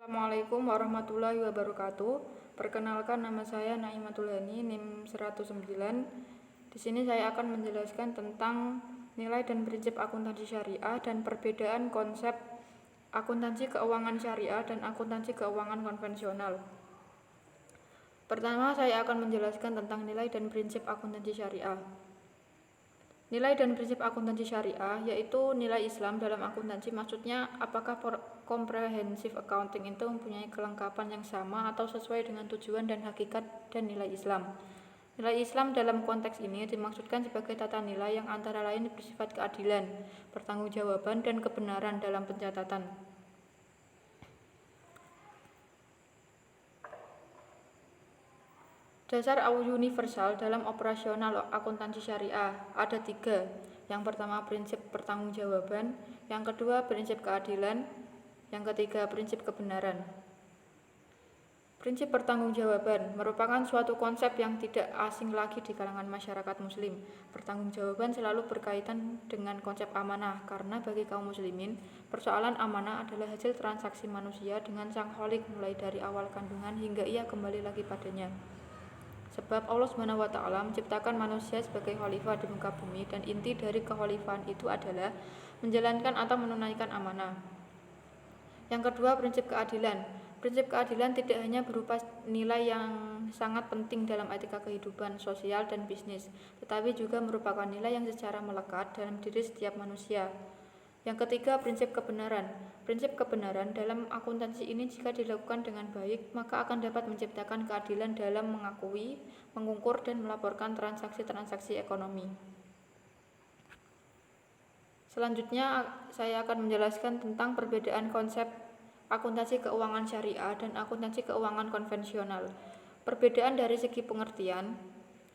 Assalamualaikum warahmatullahi wabarakatuh. Perkenalkan, nama saya Naimatul Hani, NIM 109. Di sini saya akan menjelaskan tentang nilai dan prinsip akuntansi syariah dan perbedaan konsep akuntansi keuangan syariah dan akuntansi keuangan konvensional. Pertama, saya akan menjelaskan tentang nilai dan prinsip akuntansi syariah. Nilai dan prinsip akuntansi syariah yaitu nilai Islam dalam akuntansi. Maksudnya, apakah comprehensive accounting itu mempunyai kelengkapan yang sama atau sesuai dengan tujuan dan hakikat dan nilai Islam. Nilai Islam dalam konteks ini dimaksudkan sebagai tata nilai yang antara lain bersifat keadilan, pertanggungjawaban, dan kebenaran dalam pencatatan. Dasar universal dalam operasional akuntansi syariah ada 3. Yang pertama, prinsip pertanggungjawaban. Yang kedua, prinsip keadilan. Yang ketiga, prinsip kebenaran. Prinsip pertanggungjawaban merupakan suatu konsep yang tidak asing lagi di kalangan masyarakat muslim. Pertanggungjawaban selalu berkaitan dengan konsep amanah, karena bagi kaum muslimin, persoalan amanah adalah hasil transaksi manusia dengan sang Khalik mulai dari awal kandungan hingga ia kembali lagi padanya. Sebab Allah SWT menciptakan manusia sebagai khalifah di muka bumi, dan inti dari kekhalifahan itu adalah menjalankan atau menunaikan amanah. Yang kedua, prinsip keadilan. Prinsip keadilan tidak hanya berupa nilai yang sangat penting dalam etika kehidupan sosial dan bisnis, tetapi juga merupakan nilai yang secara melekat dalam diri setiap manusia. Yang ketiga, prinsip kebenaran. Prinsip kebenaran dalam akuntansi ini jika dilakukan dengan baik, maka akan dapat menciptakan keadilan dalam mengakui, mengukur, dan melaporkan transaksi-transaksi ekonomi. Selanjutnya, saya akan menjelaskan tentang perbedaan konsep akuntansi keuangan syariah dan akuntansi keuangan konvensional. Perbedaan dari segi pengertian,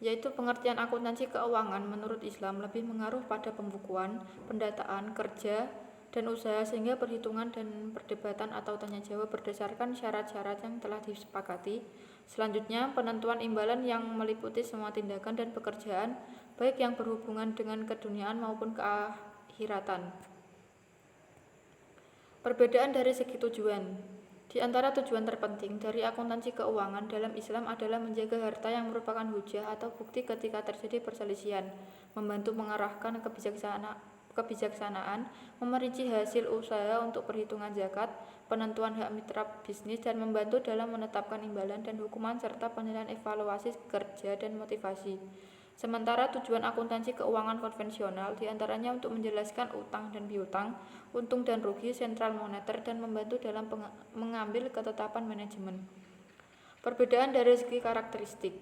yaitu pengertian akuntansi keuangan menurut Islam lebih mengaruh pada pembukuan, pendataan, kerja, dan usaha, sehingga perhitungan dan perdebatan atau tanya jawab berdasarkan syarat-syarat yang telah disepakati. Selanjutnya, penentuan imbalan yang meliputi semua tindakan dan pekerjaan, baik yang berhubungan dengan keduniaan maupun keakhiratan. Perbedaan dari segi tujuan. Di antara tujuan terpenting dari akuntansi keuangan dalam Islam adalah menjaga harta yang merupakan hujah atau bukti ketika terjadi perselisihan, membantu mengarahkan kebijaksanaan, memerinci hasil usaha untuk perhitungan zakat, penentuan hak mitra bisnis, dan membantu dalam menetapkan imbalan dan hukuman serta penilaian evaluasi kerja dan motivasi. Sementara tujuan akuntansi keuangan konvensional diantaranya untuk menjelaskan utang dan piutang, untung dan rugi, sentral moneter, dan membantu dalam mengambil ketetapan manajemen. Perbedaan dari segi karakteristik.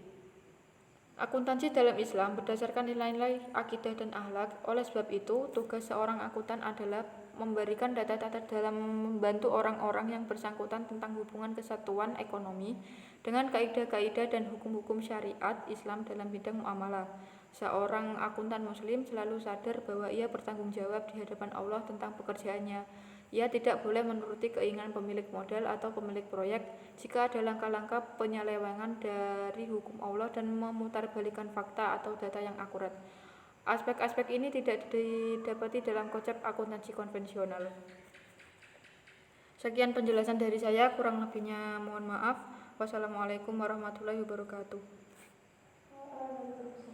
Akuntansi dalam Islam berdasarkan nilai-nilai akidah dan akhlak. Oleh sebab itu, tugas seorang akuntan adalah memberikan data-data dalam membantu orang-orang yang bersangkutan tentang hubungan kesatuan ekonomi dengan kaidah-kaidah dan hukum-hukum syariat Islam dalam bidang muamalah. Seorang akuntan muslim selalu sadar bahwa ia bertanggung jawab di hadapan Allah tentang pekerjaannya. Ia tidak boleh menuruti keinginan pemilik modal atau pemilik proyek jika ada langkah-langkah penyelewengan dari hukum Allah dan memutarbalikkan fakta atau data yang akurat. Aspek-aspek ini tidak didapati dalam konsep akuntansi konvensional. Sekian penjelasan dari saya, kurang lebihnya mohon maaf. Wassalamualaikum warahmatullahi wabarakatuh.